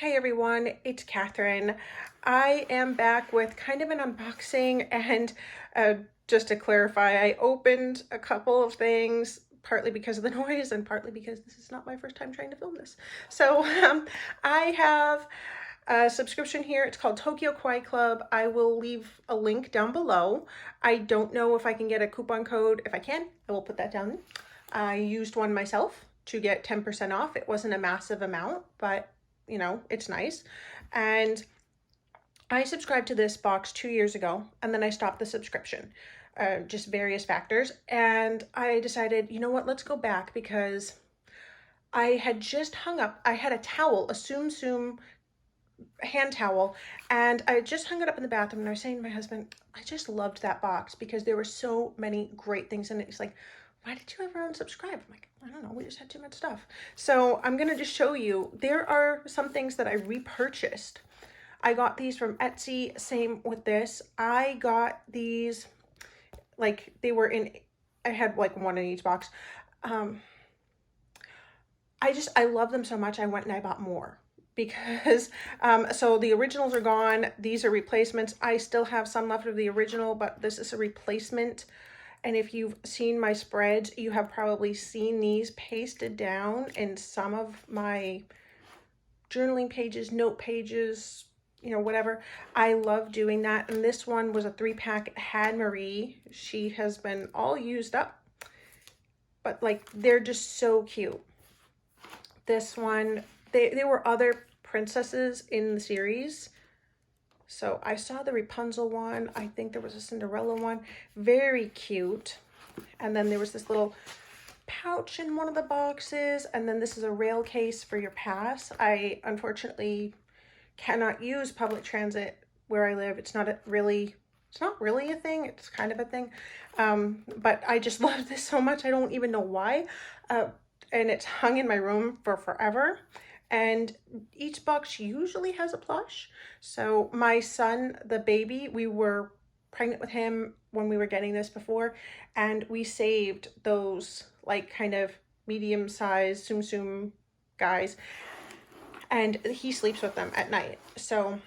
Hey everyone, it's Catherine. I am back with kind of an unboxing and just to clarify, I opened a couple of things partly because of the noise and partly because this is not my first time trying to film this. So I have a subscription here. It's called Tokyo Kawaii Club. I will leave a link down below. I don't know if I can get a coupon code. If I can, I will put that down. I used one myself to get 10% off. It wasn't a massive amount, but you know, it's nice. And I subscribed to this box 2 years ago, and then I stopped the subscription, just various factors. And I decided, you know what, let's go back because I had just hung up, I had a towel, a Tsum Tsum hand towel, and I just hung it up in the bathroom, and I was saying to my husband, I just loved that box because there were so many great things in it. He's like, why did you ever unsubscribe? I'm like, I don't know, we just had too much stuff. So I'm gonna just show you, there are some things that I repurchased. I got these from Etsy, same with this. I got these, like they were in, I had like one in each box. I love them so much, I went and I bought more because so the originals are gone. These are replacements. I still have some left of the original, but this is a replacement. And if you've seen my spreads, you have probably seen these pasted down in some of my journaling pages, note pages, you know, whatever. I love doing that. And this one was a 3-pack. It had Marie. She has been all used up, but like, they're just so cute. This one, there were other princesses in the series. So I saw the Rapunzel one. I think there was a Cinderella one. Very cute. And then there was this little pouch in one of the boxes. And then this is a rail case for your pass. I unfortunately cannot use public transit where I live. It's not really a thing. It's kind of a thing. But I just love this so much. I don't even know why. And it's hung in my room for forever. And each box usually has a plush. So my son, the baby, we were pregnant with him when we were getting this before, and we saved those like kind of medium-sized Tsum Tsum guys, and he sleeps with them at night. So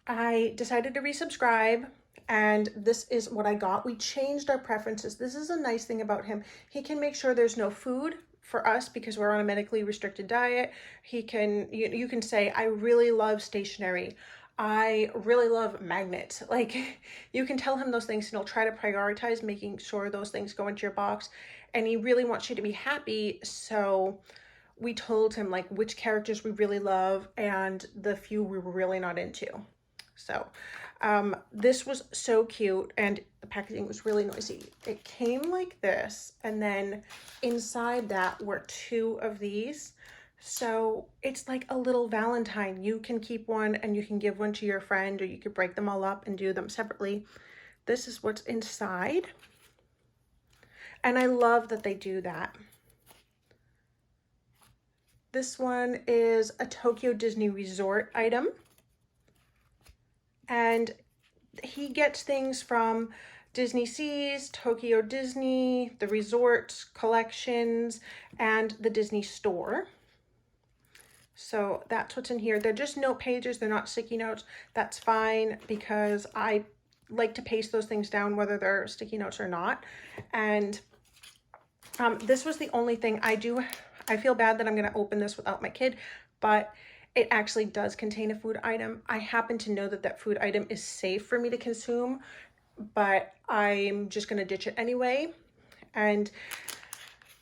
I decided to resubscribe, and this is what I got. We changed our preferences. This is a nice thing about him. He can make sure there's no food for us because we're on a medically restricted diet. He can, you can say, I really love stationery. I really love magnets. Like, you can tell him those things and he'll try to prioritize making sure those things go into your box. And he really wants you to be happy. So we told him like which characters we really love and the few we were really not into. So this was so cute, and the packaging was really noisy. It came like this, and then inside that were 2 of these. So it's like a little Valentine. You can keep one and you can give one to your friend, or you could break them all up and do them separately. This is what's inside. And I love that they do that. This one is a Tokyo Disney Resort item. And he gets things from Disney Seas, Tokyo Disney, the resort collections, and the Disney store. So that's what's in here. They're just note pages. They're not sticky notes. That's fine because I like to paste those things down whether they're sticky notes or not. And this was the only thing I feel bad that I'm going to open this without my kid, but it actually does contain a food item. I happen to know that that food item is safe for me to consume, but I'm just going to ditch it anyway. And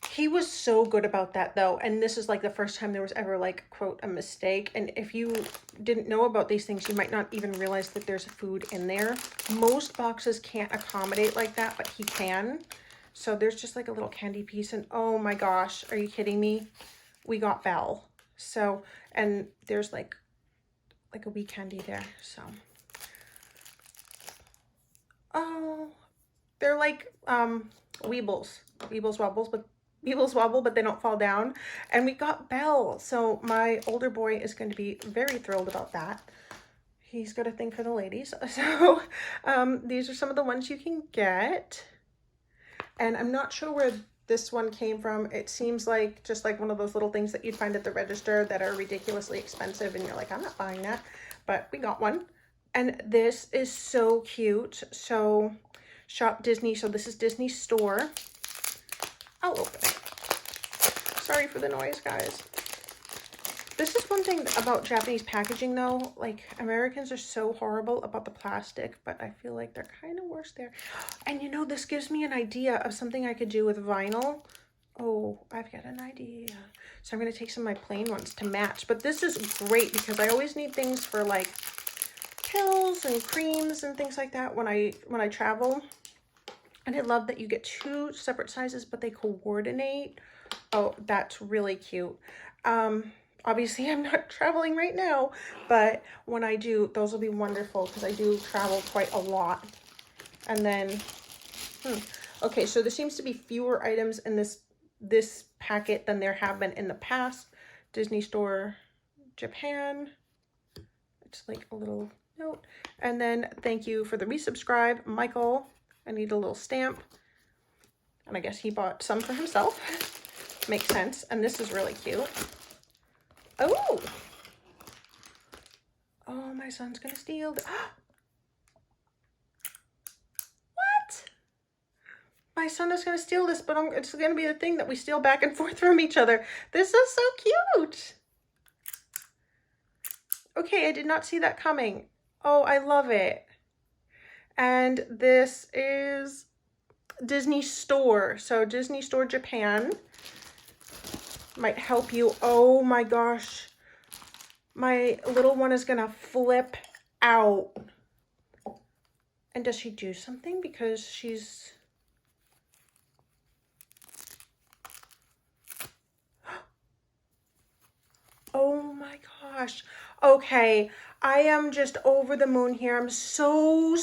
he was so good about that though. And this is like the first time there was ever like, quote, a mistake. And if you didn't know about these things, you might not even realize that there's food in there. Most boxes can't accommodate like that, but he can. So there's just like a little candy piece, and oh my gosh, are you kidding me? We got Belle. So, and there's like a wee candy there. So, oh, they're like Weebles Wobbles, but Weebles Wobble, but they don't fall down. And we got Belle. So my older boy is going to be very thrilled about that. He's got a thing for the ladies. So these are some of the ones you can get. And I'm not sure where this one came from. It seems like just like one of those little things that you'd find at the register that are ridiculously expensive and you're like, I'm not buying that, but we got one. And this is so cute. So Shop Disney. So this is Disney Store. I'll open it. Sorry for the noise, guys. This is one thing about Japanese packaging though, like Americans are so horrible about the plastic, but I feel like they're kind of worse there. And you know, this gives me an idea of something I could do with vinyl. Oh, I've got an idea. So I'm going to take some of my plain ones to match, but this is great because I always need things for like pills and creams and things like that when I travel. And I love that you get 2 separate sizes, but they coordinate. Oh, that's really cute. Obviously I'm not traveling right now, but when I do, those will be wonderful because I do travel quite a lot. And then, okay, so there seems to be fewer items in this packet than there have been in the past. Disney Store Japan. It's like a little note. And then thank you for the resubscribe, Michael. I need a little stamp. And I guess he bought some for himself. Makes sense. And this is really cute. Oh! Oh, my son's gonna steal. What? My son is gonna steal this, but it's gonna be the thing that we steal back and forth from each other. This is so cute. Okay, I did not see that coming. Oh, I love it. And this is Disney Store. So Disney Store Japan might help you. Oh my gosh. My little one is gonna flip out. And does she do something? Because she's... Oh my gosh. Okay, I am just over the moon here. I'm so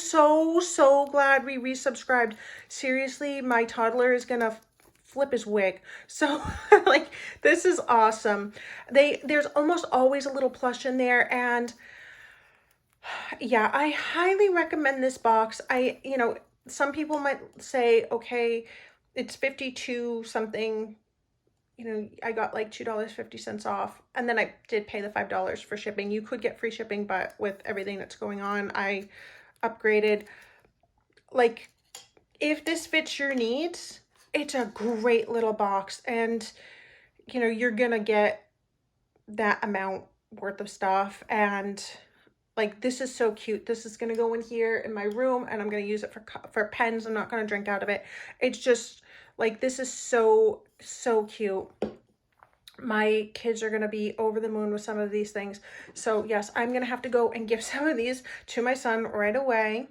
glad we resubscribed. Seriously, my toddler is gonna flip his wig. So like, this is awesome. There's almost always a little plush in there, and yeah, I highly recommend this box. You know, some people might say, okay, it's 52 something. You know, I got like $2.50 off, and then I did pay the $5 for shipping. You could get free shipping, but with everything that's going on, I upgraded. Like, if this fits your needs, it's a great little box, and you know, you're gonna get that amount worth of stuff. And like, this is so cute. This is gonna go in here in my room, and I'm gonna use it for pens. I'm not gonna drink out of it. It's just like, this is so cute. My kids are gonna be over the moon with some of these things. So yes, I'm gonna have to go and give some of these to my son right away.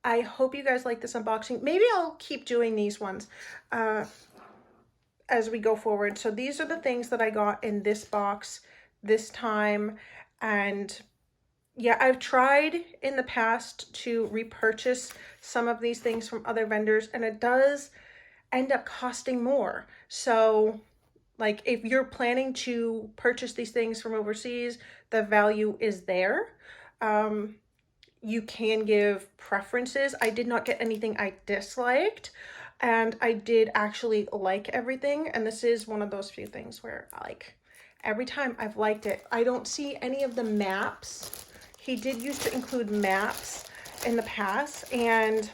I hope you guys like this unboxing. Maybe I'll keep doing these ones as we go forward. So these are the things that I got in this box this time. And yeah, I've tried in the past to repurchase some of these things from other vendors, and it does end up costing more. So like, if you're planning to purchase these things from overseas, the value is there. You can give preferences. I did not get anything I disliked, and I did actually like everything. And this is one of those few things where, like, every time I've liked it. I don't see any of the maps. He did used to include maps in the past, and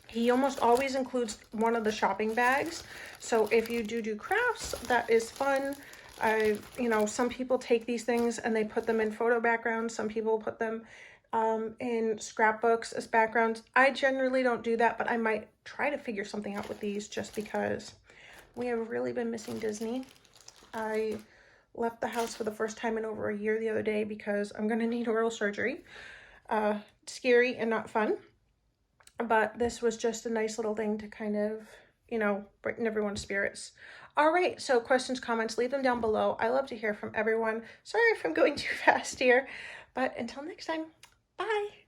he almost always includes one of the shopping bags. So if you do crafts, that is fun. You know, some people take these things and they put them in photo backgrounds. Some people put them in scrapbooks as backgrounds. I generally don't do that, but I might try to figure something out with these, just because we have really been missing Disney. I left the house for the first time in over a year the other day because I'm going to need oral surgery. Scary and not fun. But this was just a nice little thing to kind of, you know, brighten everyone's spirits. All right, so questions, comments, leave them down below. I love to hear from everyone. Sorry if I'm going too fast here, but until next time, bye.